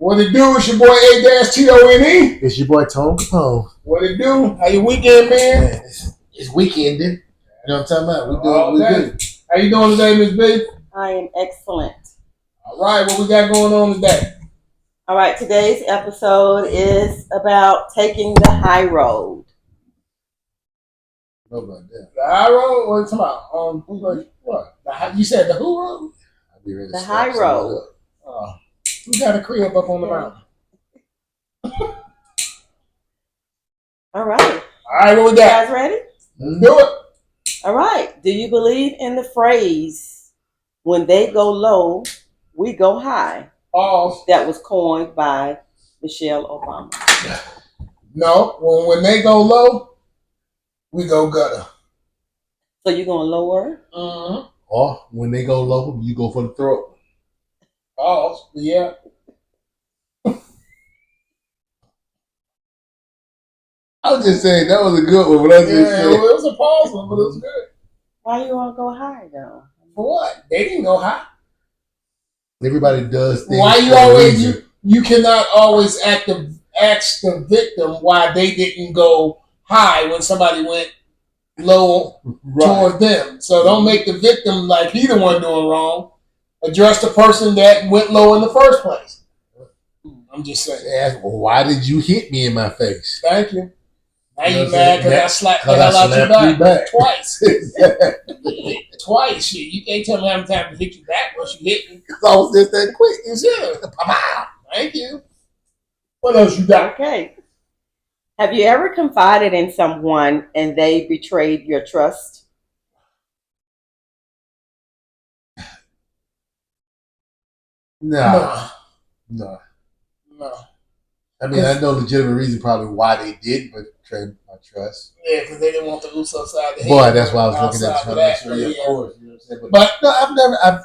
What it do? It's your boy A-Tone. It's your boy Tone Capone. What it do? How your weekend, man? It's weekending. You know what I'm talking about? We good. How you doing today, Miss B? I am excellent. All right, what we got going on today? All right, today's episode is about taking the high road. Know about that. The high road? What are you talking about? What? You said the who road? I'll be ready to The high road. Who got a crib up on the mountain? All right. All right, what we You got? guys ready? Let's do it. All right. Do you believe in the phrase, when they go low, we go high? That was coined by Michelle Obama. No, when they go low, we go gutter. So you're going to lower? Mm-hmm. Or when they go low, you go for the throat. Yeah. I was just saying that was a good one. But it was a pause one, but it was good. Why you want to go high, though? For what? They didn't go high. Everybody does things. Why you always you cannot always ask the victim why they didn't go high when somebody went low toward them. So don't make the victim like he the one doing wrong. Address the person that went low in the first place. I'm just saying. Ask, well, why did you hit me in my face? Thank you. Now you mad because I slapped the hell out your back twice. Twice. Shit. You can't tell me how many times to hit you back once you hit me. It's almost just that quick. Yeah. Thank you. What else you got? Okay. Have you ever confided in someone and they betrayed your trust? No. I mean, I know legitimate reason probably why they did betray my trust. Yeah, because they didn't want the oops upside the head. Boy, that's why I was looking at trying to make sure. Yeah, of course. You know what I'm saying? But no, I've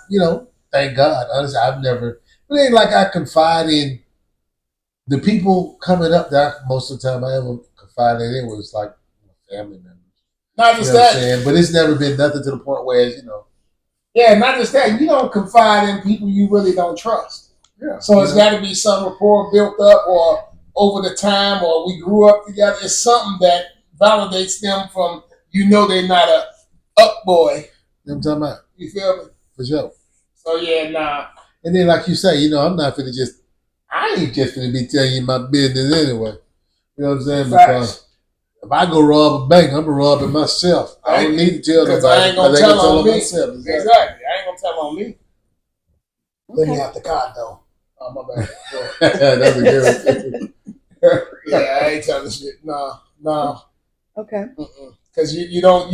thank God. Honestly, it ain't like I confide in the people coming up there. Most of the time I ever confided in was like family members. Not just that. But it's never been nothing to the point where, Yeah, not just that. You don't confide in people you really don't trust. Yeah. So it's got to be some rapport built up or over the time or we grew up together. It's something that validates them from, they're not a up boy. You know what I'm talking about? You feel me? For sure. So yeah, nah. And then like you say, I'm not finna I ain't just finna be telling you my business anyway. You know what I'm saying? Because if I go rob a bank, I'm gonna rob it myself. I don't need to tell nobody. I ain't gonna tell on me. Myself. Exactly. I ain't gonna tell on me. Okay. Let me out the car though. Oh, my bad. That's a good one. Yeah, I ain't telling shit. No. Okay. Because you don't.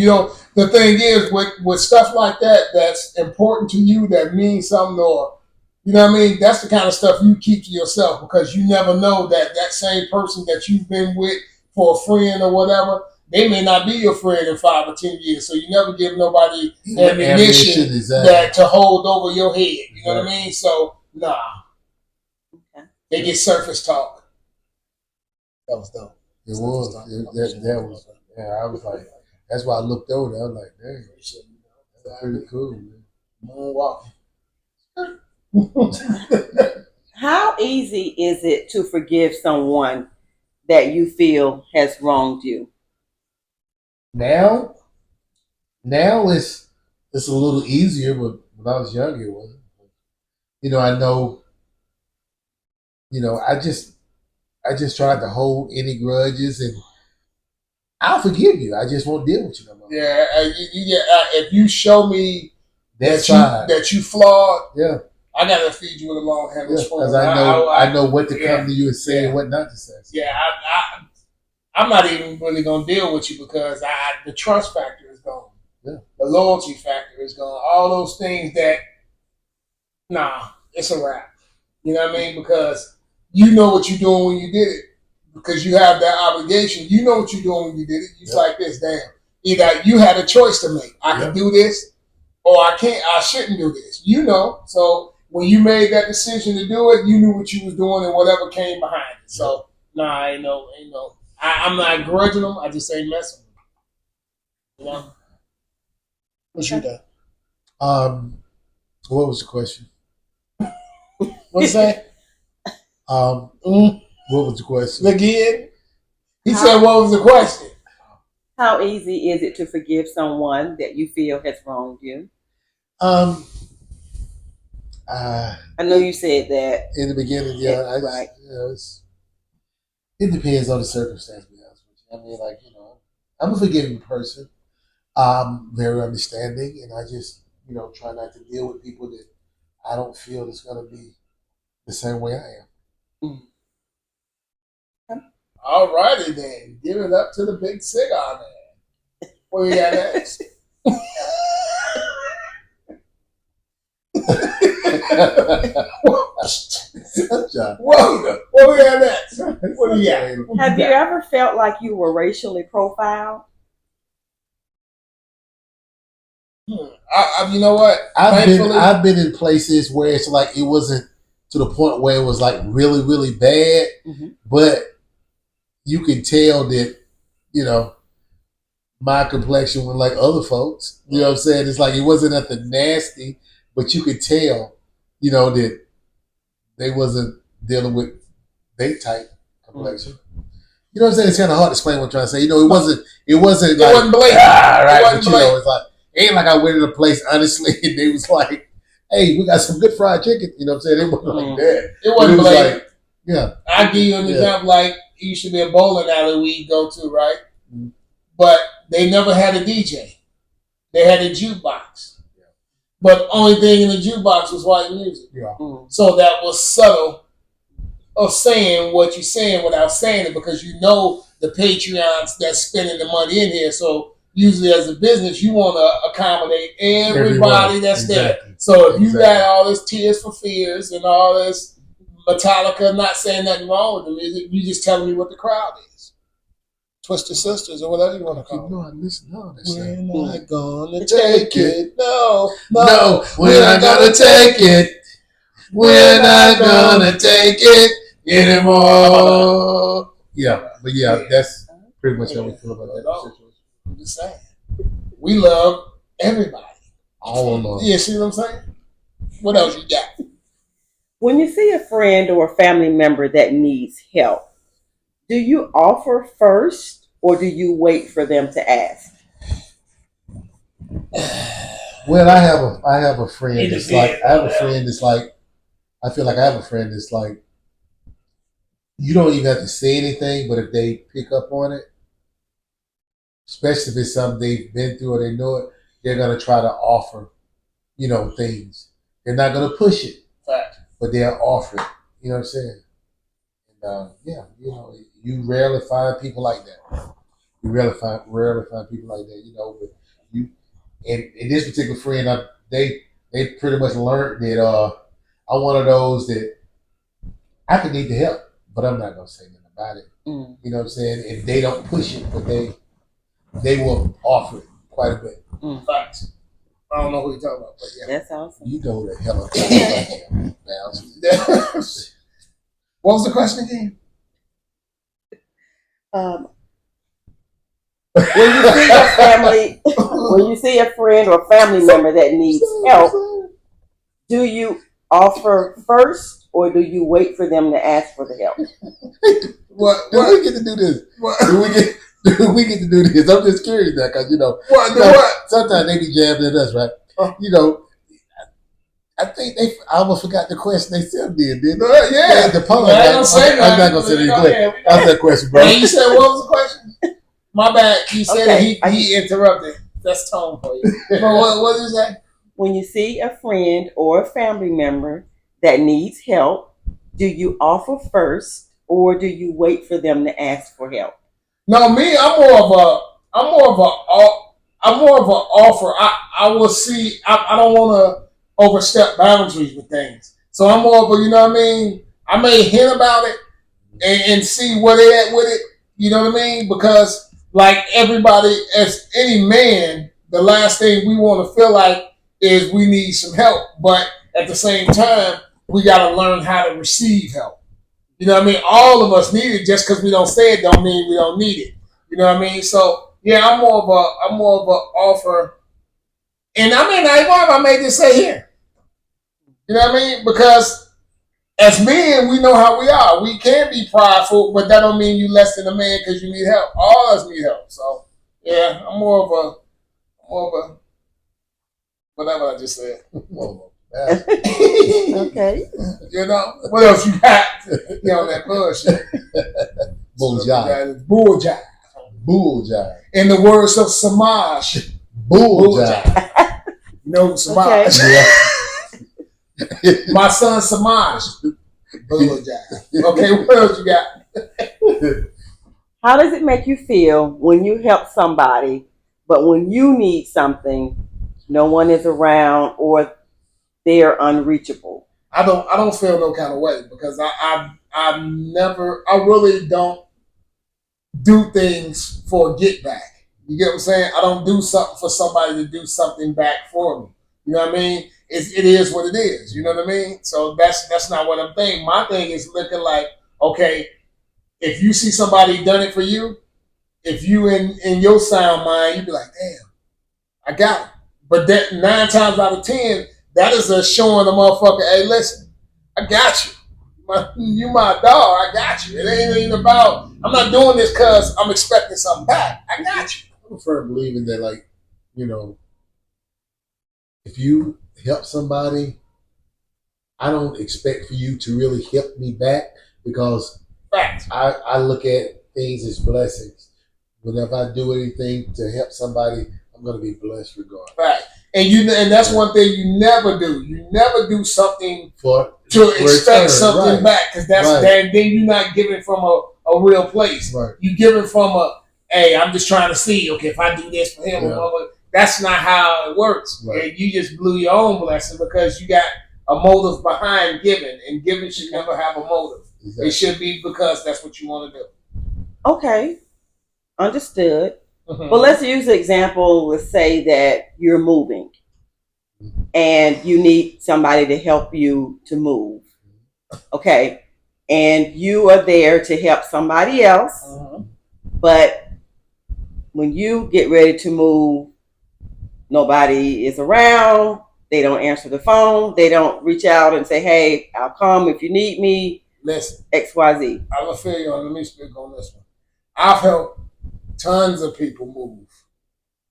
The thing is, with stuff like that, that's important to you, that means something, or you know what I mean. That's the kind of stuff you keep to yourself because you never know that same person that you've been with for a friend or whatever, they may not be your friend in 5 or 10 years. So you never give nobody ammunition that to hold over your head. You know what I mean? So nah. They get surface talk. That was dope. It was. That was. Yeah, I was like, that's why I looked over there. I was like, dang, that's pretty cool, man. Moonwalking. How easy is it to forgive someone that you feel has wronged you? Now it's a little easier, but when I was younger, it wasn't. I know. I just tried to hold any grudges, and I'll forgive you. I just won't deal with you no more. Yeah, if you show me that you flawed, yeah, I gotta feed you with a long handle spoon. Because I know what to come to you and say and what not to say. Yeah, I'm not even really gonna deal with you because the trust factor is gone. Yeah, the loyalty factor is gone. All those things that, it's a wrap. You know what I mean? Because you know what you're doing when you did it. Because you have that obligation. You know what you're doing when you did it. It's like this, damn. Either you had a choice to make. I can do this or I shouldn't do this. So when you made that decision to do it, you knew what you was doing and whatever came behind it. So, ain't no. I'm not grudging them. I just ain't messing with them. What you done? What was the question? What's that? What was the question again? He said, "What was the question?" How easy is it to forgive someone that you feel has wronged you? I know you said that in the beginning. Yeah, right. It depends on the circumstance. To be honest with you, I mean, like I'm a forgiving person. Very understanding, and I just try not to deal with people that I don't feel is going to be the same way I am. All righty then, give it up to the big cigar man. What we got next? What we got next? What do you got? Have you ever felt like you were racially profiled? You know what? I've been in places where it's like it wasn't to the point where it was like really, really bad, but you can tell that, my complexion was like other folks. You know what I'm saying? It's like it wasn't nothing nasty, but you could tell, that they wasn't dealing with their type complexion. You know what I'm saying? It's kind of hard to explain what I'm trying to say. It wasn't like, wasn't blatant. Right, but it's like, it ain't like I went in a place, honestly, and they was like, hey, we got some good fried chicken. You know what I'm saying? It wasn't like that. It wasn't blatant. Like, yeah. I'll give you an example. Like, it used to be a bowling alley we go to, right? But they never had a DJ. They had a jukebox. Yeah. But only thing in the jukebox was white music. Yeah. So that was subtle of saying what you're saying without saying it, because the Patreons that's spending the money in here. So usually as a business, you want to accommodate everybody that's there. So if you got all this Tears for Fears and all this Metallica, not saying nothing wrong with the music, you just telling me what the crowd is. Twisted Sisters or whatever you want to call it. We're not gonna take it. No, we're not gonna take it. We're not gonna take it anymore. Yeah, but that's pretty much how we feel about that situation. I'm just saying, we love everybody. All of them. Yeah, see what I'm saying? What else you got? When you see a friend or a family member that needs help, do you offer first or do you wait for them to ask? Well, I have a friend that's like, I feel like I have a friend that's like, you don't even have to say anything, but if they pick up on it, especially if it's something they've been through or they know it, they're going to try to offer, things. They're not going to push it, but they'll offer it. You know what I'm saying? And, you rarely find people like that. You rarely find people like that, but and this particular friend, they pretty much learned that I'm one of those that I could need the help, but I'm not going to say nothing about it. You know what I'm saying? And they don't push it, but they will offer it quite a bit. Facts. I don't know who you're talking about, but yeah. That's awesome. You know the hell of What was the question again? When you see a friend or family member that needs help, do you offer first or do you wait for them to ask for the help? Do we get to do this? Do we get to do this? I'm just curious now because sometimes they be jabbing at us, right? I think I almost forgot the question they said did. Didn't they? Yeah. I'm not gonna say anything. That's that question, bro. And you said what was the question? My bad. You said he interrupted. That's tone for you. But what did you say? When you see a friend or a family member that needs help, do you offer first or do you wait for them to ask for help? No, me, I'm more of an offer. I will see. I don't want to overstep boundaries with things. So I'm more of a, you know what I mean? I may hint about it and see where they at with it. You know what I mean? Because like everybody, as any man, the last thing we want to feel like is we need some help. But at the same time, we got to learn how to receive help. You know what I mean? All of us need it. Just because we don't say it don't mean we don't need it. You know what I mean? So yeah, I'm more of a offer. And I may not even I may just say here. You know what I mean? Because as men, we know how we are. We can be prideful, but that don't mean you less than a man because you need help. All of us need help. So yeah, I'm more of a whatever I just said. Okay. You know, what else you got? You know, that bullshit. Bulljive. Bulljive. Bulljive. In the words of Samaj. Bulljive. You know Samaj? Okay. Yeah. My son Samaj. Bulljive. Okay, what else you got? How does it make you feel when you help somebody, but when you need something, no one is around or they're unreachable? I don't feel no kind of way because I really don't do things for a get back. You get what I'm saying? I don't do something for somebody to do something back for me. You know what I mean? It is what it is. You know what I mean? So that's not what I'm thinking. My thing is looking like, okay, if you see somebody done it for you, if you in your sound mind, you be like, damn, I got it. But that 9 times out of 10, that is a showing the motherfucker, hey, listen, I got you. You my dog, I got you. It ain't even about, I'm not doing this because I'm expecting something back. I got you. I prefer believing that, like, you know, if you help somebody, I don't expect for you to really help me back because I look at things as blessings. Whenever I do anything to help somebody, I'm going to be blessed regardless. Right. And that's one thing you never do. You never do something to expect something back because then you're not giving from a real place. Right. You giving from hey, I'm just trying to see, okay, if I do this for him, that's not how it works. Right. And you just blew your own blessing because you got a motive behind giving, and giving should never have a motive. Exactly. It should be because that's what you want to do. Okay. Understood. Mm-hmm. Well, let's use the example. Let's say that you're moving and you need somebody to help you to move. Okay. And you are there to help somebody else. Uh-huh. But when you get ready to move, nobody is around. They don't answer the phone. They don't reach out and say, hey, I'll come if you need me. Listen. XYZ. I'm going to feel you on. Let me speak on this one. I've helped tons of people move.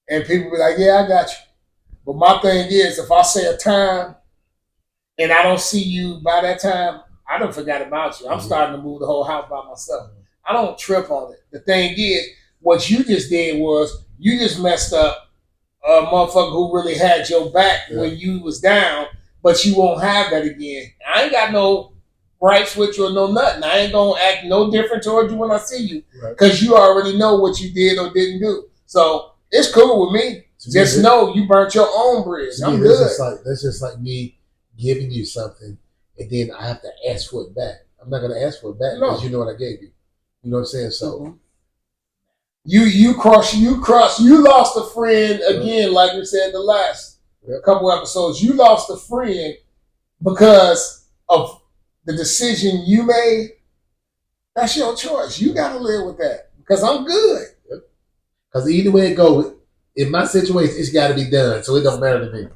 And people be like, yeah, I got you. But my thing is, if I say a time and I don't see you by that time, I done forgot about you. I'm starting to move the whole house by myself. I don't trip on it. The thing is, what you just did was you just messed up a motherfucker who really had your back when you was down, but you won't have that again. I ain't got no gripes with you or no nothing. I ain't going to act no different towards you when I see you because you already know what you did or didn't do. So it's cool with me. Just know you burnt your own bridge. I'm good. That's just like me giving you something and then I have to ask for it back. I'm not going to ask for it back because you know what I gave you. You know what I'm saying? So you lost a friend again, like we said the last couple episodes. You lost a friend because of the decision you made. That's your choice. You got to live with that because I'm good. Because either way it goes, in my situation, it's got to be done. So it don't matter to me.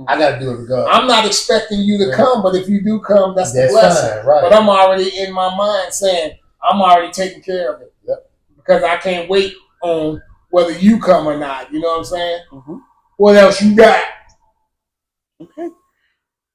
I got to do it regardless. I'm not expecting you to come, but if you do come, that's the blessing. Fine, right. But I'm already in my mind saying I'm already taking care of it. Yep. Because I can't wait on whether you come or not. You know what I'm saying? Mm-hmm. What else you got? Okay.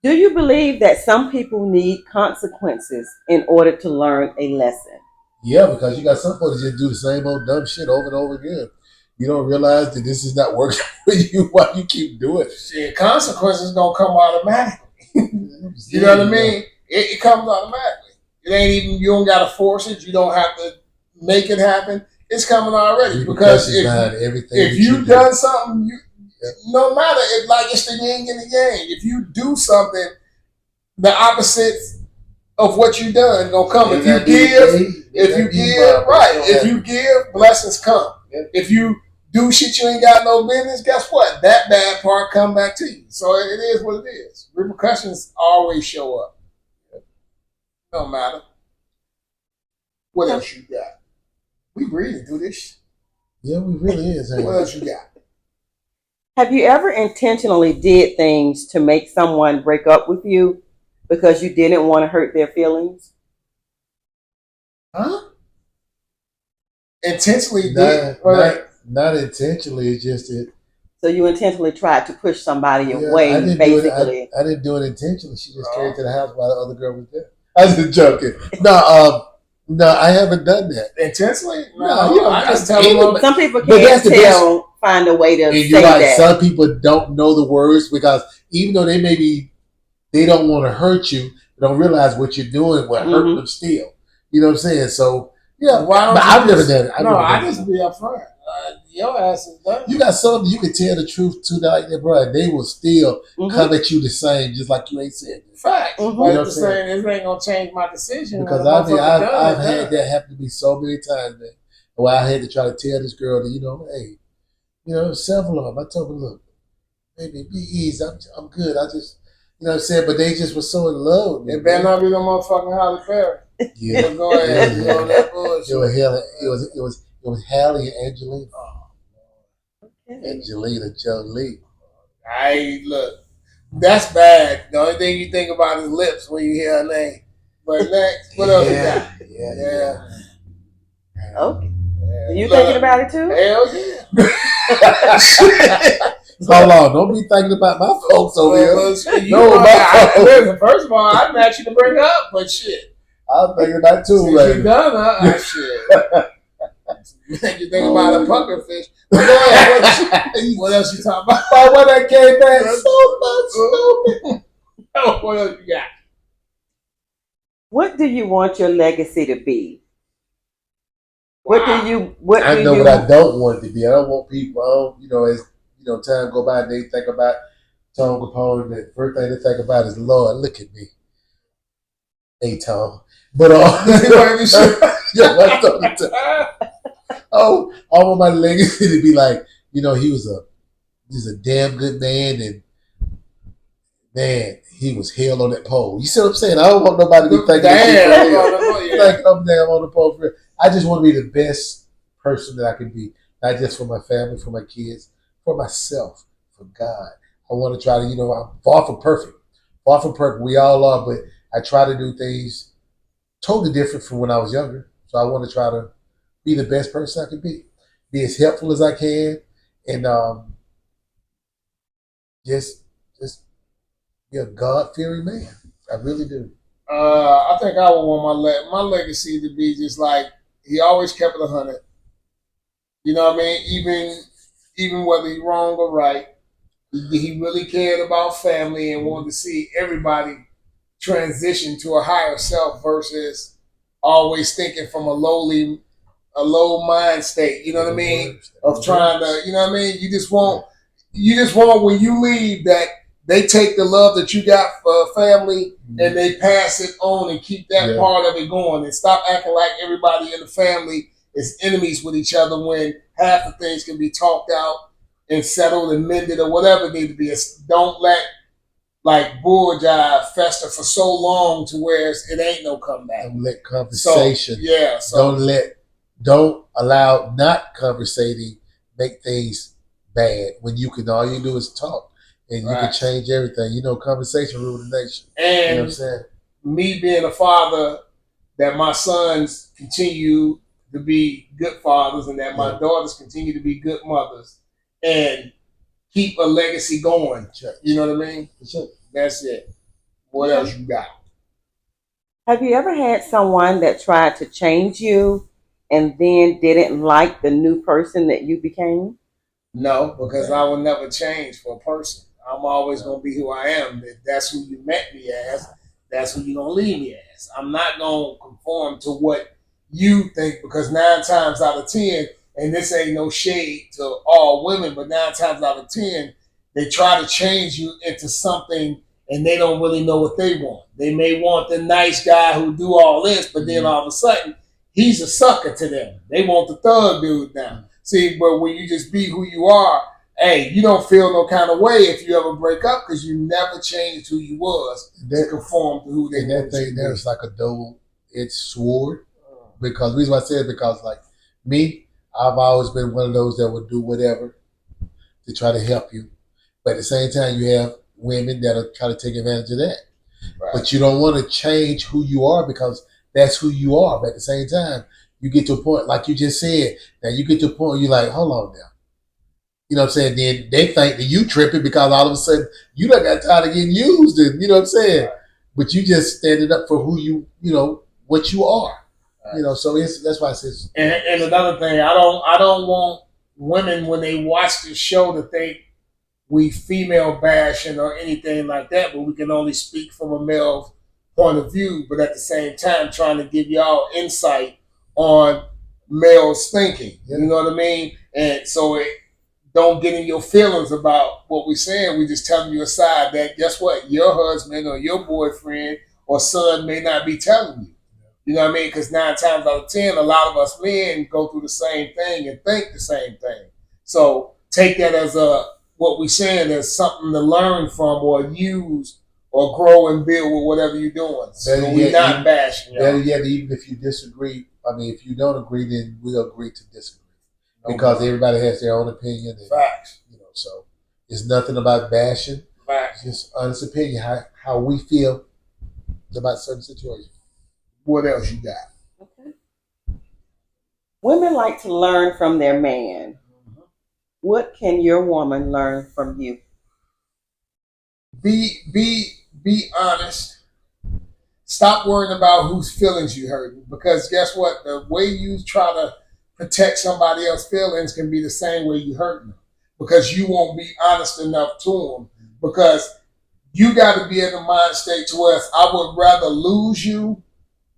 Do you believe that some people need consequences in order to learn a lesson? Yeah, because you got some people that just do the same old dumb shit over and over again. You don't realize that this is not working for you while you keep doing it. Shit, consequences gonna come automatically. You know what I mean? It comes automatically. It ain't even, you don't gotta force it. You don't have to make it happen. It's coming already. Because if you've done something, no matter, it's the yin and the yang. If you do something, the opposite of what you done gonna come. If you give, blessings come. Yep. If you do shit you ain't got no business, guess what? That bad part come back to you. So it is what it is. Repercussions always show up. No matter. What else you got? We breathing through this. Yeah, we really is. What else you got? Have you ever intentionally did things to make someone break up with you? because you didn't want to hurt their feelings? Huh? Intentionally not intentionally. It's just that. So you intentionally tried to push somebody away, I didn't basically. I didn't do it intentionally. She just came to the house while the other girl was there. I was just joking. No, I haven't done that intentionally. No, I just tell them. Some people can't find a way to and say you're right, that. some people don't know the words because even though they don't want to hurt you, they don't realize what you're doing will hurt them still. You know what I'm saying? So yeah, but I've never done it. I just be upfront. Your ass is done. You got something you can tell the truth to, like that, bro. And they will still come at you the same, just like you ain't said. Facts. But at the same, it ain't gonna change my decision. Because I've had that happen to me so many times, man. Where I had to try to tell this girl that, hey, self-love. I told her, look, baby, be easy. I'm good. I just, what I'm saying? But they just were so in love with me. It better not be no motherfucking Halle Berry. Yeah. So go ahead. You know that bullshit. It was Halle and Angelina. Okay. Angelina Jolie. Look, that's bad. The only thing you think about is lips when you hear her name. But next, what else you got? Yeah. Okay. Yeah. You thinking about it too? Hell yeah. Hold on, don't be thinking about my folks over here. Listen, first of all, I'd match you to bring up, but shit. I'm thinking about it too, right? You done, shit. You think about a pucker fish. But go ahead. What else you talking about? Oh, when I came back, so much stupid. What else you got? What do you want your legacy to be? Wow. I know what I don't want it to be. I don't want people, as time go by and they think about Tom Capone, the first thing they think about is, Lord, look at me. Hey, Tom. But I want my legacy to be like, he's a damn good man, and man, he was held on that pole. You see what I'm saying? I don't want nobody to be thinking I'm damn on the pole for it. I just want to be the best person that I can be, not just for my family, for my kids, for myself, for God. I want to try to, I'm far from perfect. Far from perfect. We all are, but I try to do things totally different from when I was younger. So I want to try to be the best person I can be as helpful as I can, and just be a God-fearing man. I really do. I think I would want my legacy to be just like he always kept it 100. You know what I mean? Even whether he's wrong or right, he really cared about family and wanted to see everybody transition to a higher self versus always thinking from a low mind state. You know what I mean? Of trying to, you know what I mean? You just want when you leave that they take the love that you got for family and they pass it on and keep that part of it going and stop acting like everybody in the family is enemies with each other when half the things can be talked out and settled and mended or whatever it need to be. Don't let like bull jive fester for so long to where it ain't no comeback. Don't let conversation. So, don't allow not conversating make things bad when all you do is talk. And you can change everything. Conversation rule the nation. And you know what I'm saying? Me being a father, that my sons continue to be good fathers and that my daughters continue to be good mothers and keep a legacy going. You know what I mean? That's it. What else you got? Have you ever had someone that tried to change you and then didn't like the new person that you became? No, because I will never change for a person. I'm always going to be who I am. If that's who you met me as, that's who you're going to leave me as. I'm not going to conform to what you think because 9 times out of 10, and this ain't no shade to all women, but 9 times out of 10, they try to change you into something and they don't really know what they want. They may want the nice guy who do all this, but then all of a sudden, he's a sucker to them. They want the thug dude now. See, but when you just be who you are, hey, you don't feel no kind of way if you ever break up because you never changed who you was to conform to who they want. And that thing there is like a double-edged sword. Because the reason why I say it is because, like me, I've always been one of those that would do whatever to try to help you. But at the same time, you have women that'll try to take advantage of that. Right. But you don't want to change who you are because that's who you are. But at the same time, you get to a point, like you just said, now you get to a point where you're like, hold on now. You know what I'm saying? Then they think that you tripping because all of a sudden you done got tired of getting used, and you know what I'm saying? Right. But you just standing up for who you know, what you are. Right. You know, so that's why it says. And another thing, I don't want women when they watch this show to think we female bashing or anything like that, but we can only speak from a male point of view, but at the same time trying to give y'all insight on males thinking. Yeah. You know what I mean? And so it don't get in your feelings about what we're saying. We just telling you a side that guess what? Your husband or your boyfriend or son may not be telling you. You know what I mean? Because 9 times out of 10, a lot of us men go through the same thing and think the same thing. So take that as what we're saying as something to learn from or use or grow and build with whatever you're doing. So we're not bashing. Better yet, even if you disagree, I mean, if you don't agree, then we'll agree to disagree. Because everybody has their own opinion. And, facts. You know, so it's nothing about bashing. Facts. It's just honest opinion, how we feel about certain situations. What else you got? Okay. Women like to learn from their man. Mm-hmm. What can your woman learn from you? Be honest. Stop worrying about whose feelings you hurt. Because guess what? The way you try to protect somebody else's feelings can be the same way you hurt them. Because you won't be honest enough to them. Because you got to be in the mind state to where I would rather lose you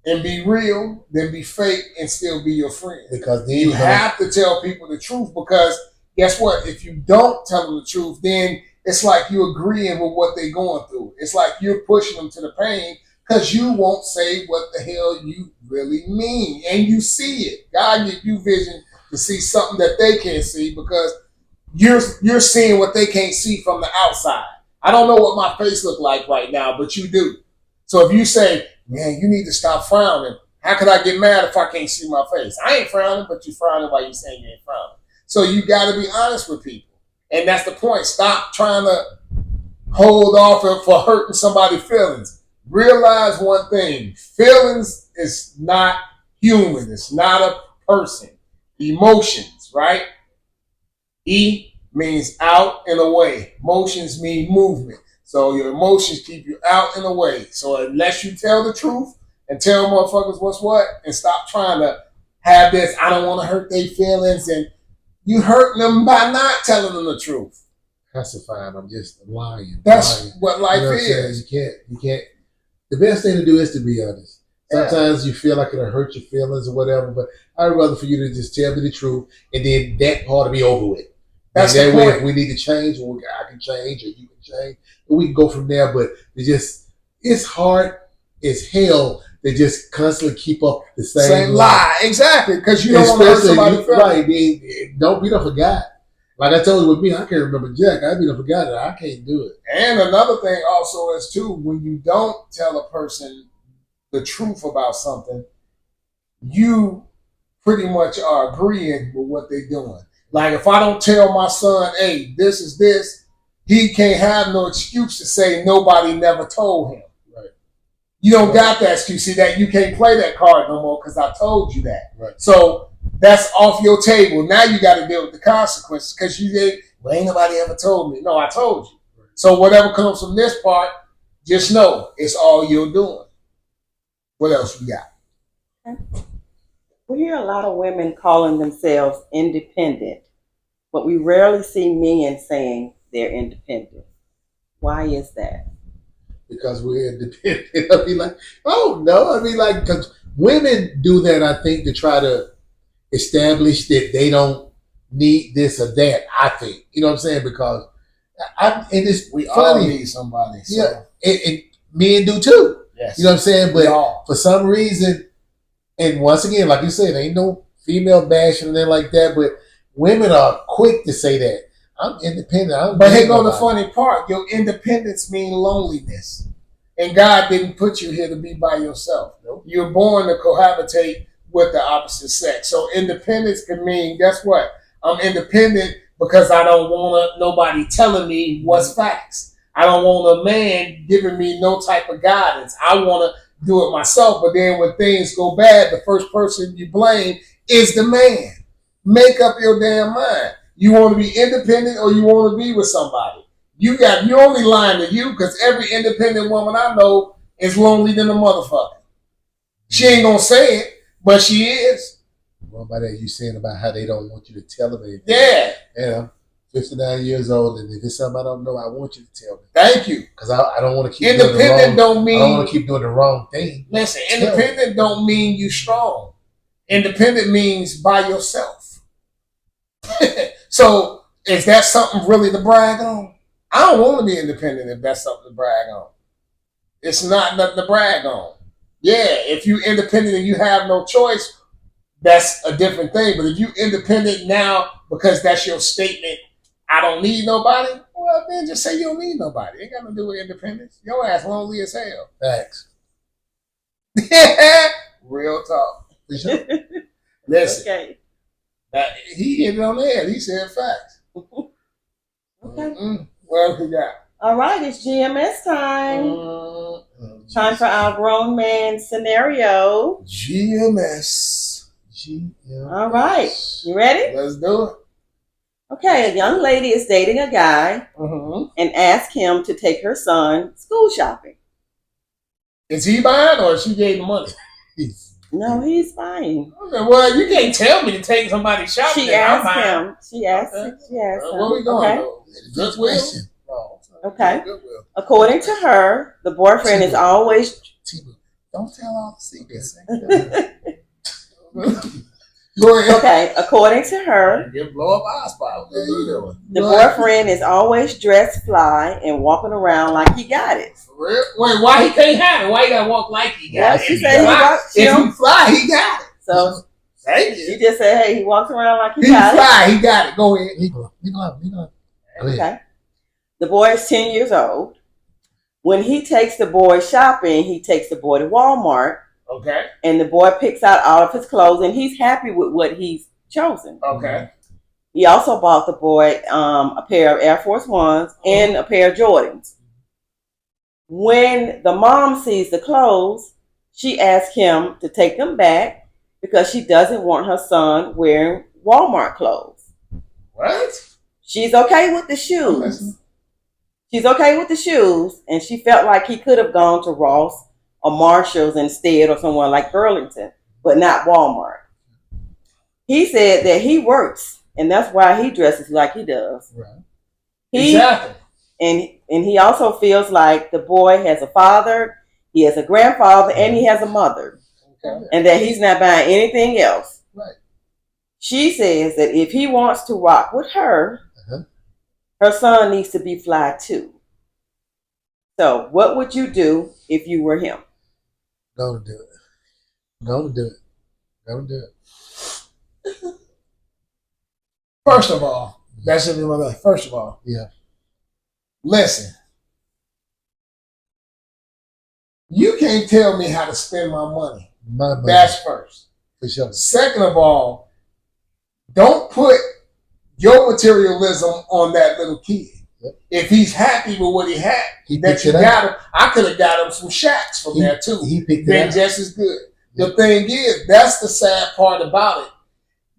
and be real than be fake and still be your friend. Because then you have to tell people the truth. Because guess what? If you don't tell them the truth, then it's like you're agreeing with what they're going through. It's like you're pushing them to the pain because you won't say what the hell you really mean. And you see it. God give you vision to see something that they can't see because you're seeing what they can't see from the outside. I don't know what my face look like right now, but you do. So if you say, man, you need to stop frowning. How could I get mad if I can't see my face? I ain't frowning, but you're frowning while you're saying you ain't frowning. So you got to be honest with people. And that's the point. Stop trying to hold off for hurting somebody's feelings. Realize one thing. Feelings is not human. It's not a person. Emotions, right? E means out and away. Emotions mean movement. So your emotions keep you out and away. So unless you tell the truth and tell motherfuckers what's what and stop trying to have this, I don't want to hurt their feelings, and you hurting them by not telling them the truth. Pacifying, I'm just lying. That's what life is. You can't. The best thing to do is to be honest. Sometimes you feel like it'll hurt your feelings or whatever, but I'd rather for you to just tell me the truth and then that part will be over with. That's the point. If we need to change, or I can change, or you can change, and we can go from there. But it's hard as hell to just constantly keep up the same lie. Exactly, because you don't want to hurt somebody. Right? Don't be the forgot. Like I told you with me, I can't remember Jack. I be the forgot that I can't do it. And another thing also is too, when you don't tell a person the truth about something, you pretty much are agreeing with what they're doing. Like if I don't tell my son, hey, this is this, he can't have no excuse to say nobody never told him. Right. You don't got that excuse. See that you can't play that card no more because I told you that. Right. So that's off your table. Now you got to deal with the consequences because you did. Well, ain't nobody ever told me. No, I told you. Right. So whatever comes from this part, just know it's all you're doing. What else we got? We hear a lot of women calling themselves independent, but we rarely see men saying they're independent. Why is that? Because we're independent. I mean, like, oh no. I mean, like, because women do that, I think, to try to establish that they don't need this or that, I think. You know what I'm saying? Because we all need somebody. So. Yeah, and men do too. Yes. You know what I'm saying? But for some reason, and once again, like you said, ain't no female bashing and anything like that, but women are quick to say that. I'm independent. But here go the funny part. Your independence means loneliness. And God didn't put you here to be by yourself. Nope. You're born to cohabitate with the opposite sex. So independence can mean, guess what? I'm independent because I don't want nobody telling me what's facts. I don't want a man giving me no type of guidance. I want to do it myself. But then when things go bad, the first person you blame is the man. Make up your damn mind. You want to be independent or you want to be with somebody. You only lying to you because every independent woman I know is lonely than a motherfucker. She ain't gonna say it, but she is. What about that you saying about how they don't want you to tell them anything? Yeah. Yeah. I'm 59 years old, and if it's something I don't know, I want you to tell me. Thank you. Because I don't want to keep independent doing the wrong, don't mean I don't want to keep doing the wrong thing. Listen, independent don't mean you strong. Independent means by yourself. So is that something really to brag on? I don't want to be independent if that's something to brag on. It's not nothing to brag on. Yeah, if you're independent and you have no choice, that's a different thing. But if you're independent now because that's your statement, I don't need nobody, well, then just say you don't need nobody. It ain't got nothing to do with independence. Your ass lonely as hell. Facts. Real talk. For sure. Listen. Okay. He hit it on the head. He said facts. Okay. What else we got? All right, it's GMS time. Time for our grown man scenario. GMS. All right, you ready? Let's do it. Okay, a young lady is dating a guy and asks him to take her son school shopping. Is he buying or is she gave the money? No, he's buying. Okay, well, you can't tell me to take somebody shopping. She asked him. She asked him. Where we going? Okay. Good question. Okay. According to her, the boyfriend is always. Don't tell all the secrets. Go ahead. Okay. According to her, blow up our spot. What are you doing? The boyfriend is always dressed fly and walking around like he got it. For real? Wait, why he can't have it? Why he gotta walk like he got it? She said if he fly, he got it. So thank you. She just said, hey, he walks around like he got it. He got it. Go ahead. Okay. The boy is 10 years old. When he takes the boy shopping, he takes the boy to Walmart. Okay. And the boy picks out all of his clothes, and he's happy with what he's chosen. Okay. He also bought the boy a pair of Air Force Ones and a pair of Jordans. When the mom sees the clothes, she asks him to take them back because she doesn't want her son wearing Walmart clothes. What? She's okay with the shoes. She's okay with the shoes, and she felt like he could have gone to Ross or Marshall's instead, or somewhere like Burlington, but not Walmart. He said that he works, and that's why he dresses like he does. Right. Exactly. And he also feels like the boy has a father, he has a grandfather, and he has a mother. Okay. And that he's not buying anything else. Right. She says that if he wants to rock with her, her son needs to be fly too. So what would you do if you were him? Go to do it. Go to do it. Go to do it. First of all, that should be my life. First of all. Yeah. Listen. You can't tell me how to spend my money. My money. That's first. For sure. Second of all, don't put your materialism on that little kid. Yep. If he's happy with what he had, that you got him, I could have got him some Shacks from there too. He picked it up. Just as good. Yep. The thing is, that's the sad part about it.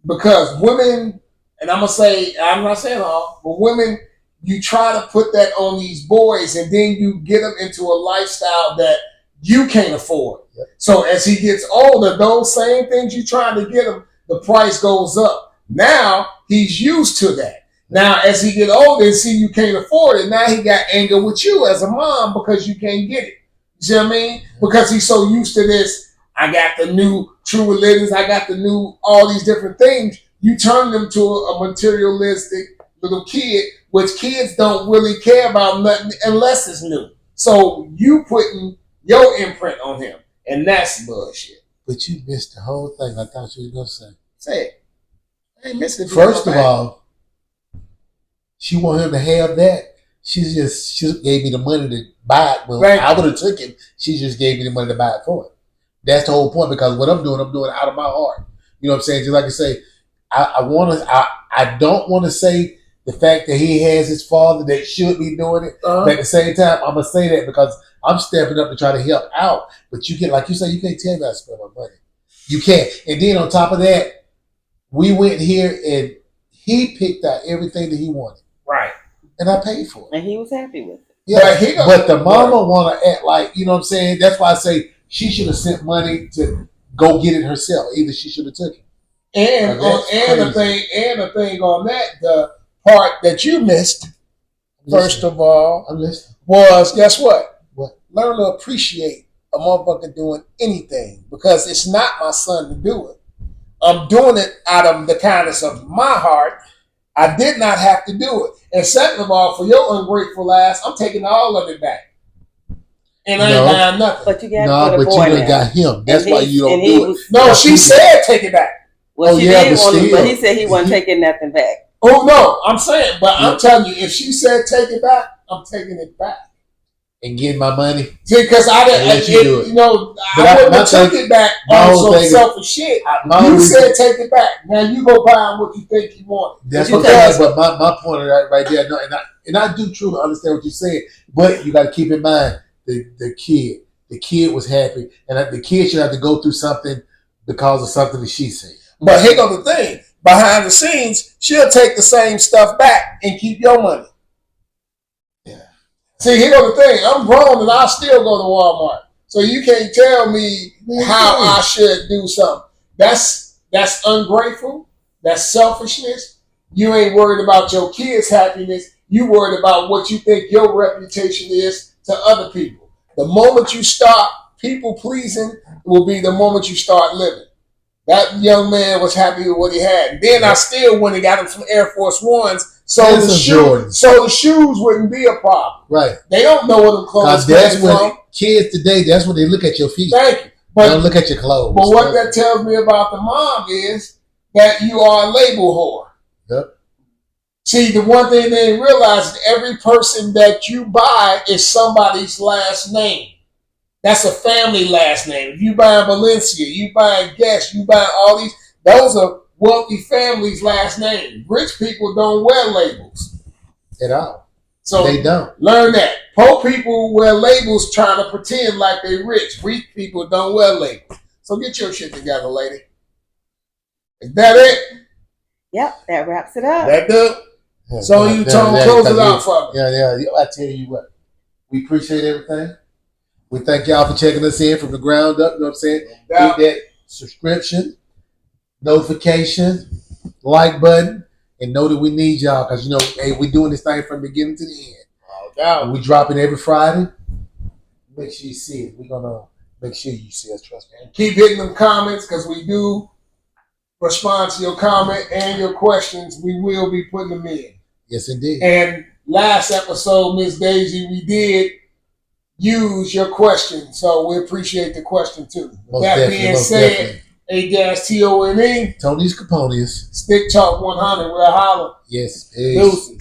Because women, and I'm not saying all, but women, you try to put that on these boys and then you get them into a lifestyle that you can't afford. Yep. So as he gets older, those same things you're trying to get him, the price goes up. Now he's used to that. Now as he get older and see you can't afford it, now he got anger with you as a mom because you can't get it. You see what I mean? Because he's so used to this. I got the new True Religions. I got the new all these different things. You turn them to a materialistic little kid, which kids don't really care about nothing unless it's new. So you putting your imprint on him, and that's bullshit. But you missed the whole thing. I thought you were gonna say. Say it. I ain't missed it. First of all, she wanted him to have that. She gave me the money to buy it. Well, I would have took it. She just gave me the money to buy it for it. That's the whole point, because what I'm doing out of my heart. You know what I'm saying? Just like I say, I don't want to say the fact that he has his father that should be doing it. But at the same time, I'm gonna say that because I'm stepping up to try to help out. But you can, like you say, you can't tell me how to spend my money. You can't. And then on top of that, we went here and he picked out everything that he wanted. Right. And I paid for it. And he was happy with it. Yeah, but the mama want to act like, you know what I'm saying? That's why I say she should have sent money to go get it herself. Either she should have took it. And the thing on that, the part that you missed, first of all, was, guess what? What? Learn to appreciate a motherfucker doing anything, because it's not my son to do it. I'm doing it out of the kindness of my heart. I did not have to do it. And second of all, for your ungrateful ass, I'm taking all of it back. And I ain't buying nothing. But you got you done got him. That's why you don't do it. No, she said take it back. Well, she did want to, but he said he wasn't taking nothing back. Oh, no, I'm saying, but I'm telling you, if she said take it back, I'm taking it back. And getting my money? See, because I didn't, I wouldn't have took it back on some selfish shit. You said take it back. Now you go buy what you think you want. That's but my point right there, and I do truly understand what you're saying, but you got to keep in mind the kid was happy, and the kid should have to go through something because of something that she said. But here goes the thing. Behind the scenes, she'll take the same stuff back and keep your money. Yeah. See, here goes the thing. I'm grown and I still go to Walmart. So you can't tell me how I should do something. That's ungrateful. That's selfishness. You ain't worried about your kids' happiness. You worried about what you think your reputation is to other people. The moment you start people pleasing will be the moment you start living. That young man was happy with what he had. Then I still went and got him some Air Force Ones, so the shoes wouldn't be a problem. Right. They don't know what the clothes came from. Kids today, that's when they look at your feet. Thank you. They don't look at your clothes. But what that tells me about the mom is that you are a label whore. Yep. See, the one thing they didn't realize is every person that you buy is somebody's last name. That's a family last name. If you buy Valencia, you buy Guess, you buy all these, those are wealthy families' last names. Rich people don't wear labels. At all. So they don't. Learn that. Poor people wear labels trying to pretend like they're rich. Rich people don't wear labels. So get your shit together, lady. Is that it? Yep, that wraps it up. That do? Yeah, so you close it out for me. Yeah. I tell you what. We appreciate everything. We thank y'all for checking us in from the ground up. You know what I'm saying? Hit that subscription, notification, like button, and know that we need y'all because, hey, we're doing this thing from the beginning to the end. And we drop it every Friday. Make sure you see it. We're going to make sure you see us. Trust me. And keep hitting them comments because we do respond to your comment and your questions. We will be putting them in. Yes, indeed. And last episode, Miss Daisy, we did use your question, so we appreciate the question too. That being said, A-Tone. Tony's Caponius. Stick Talk 100. We'll holler. Yes. Peace.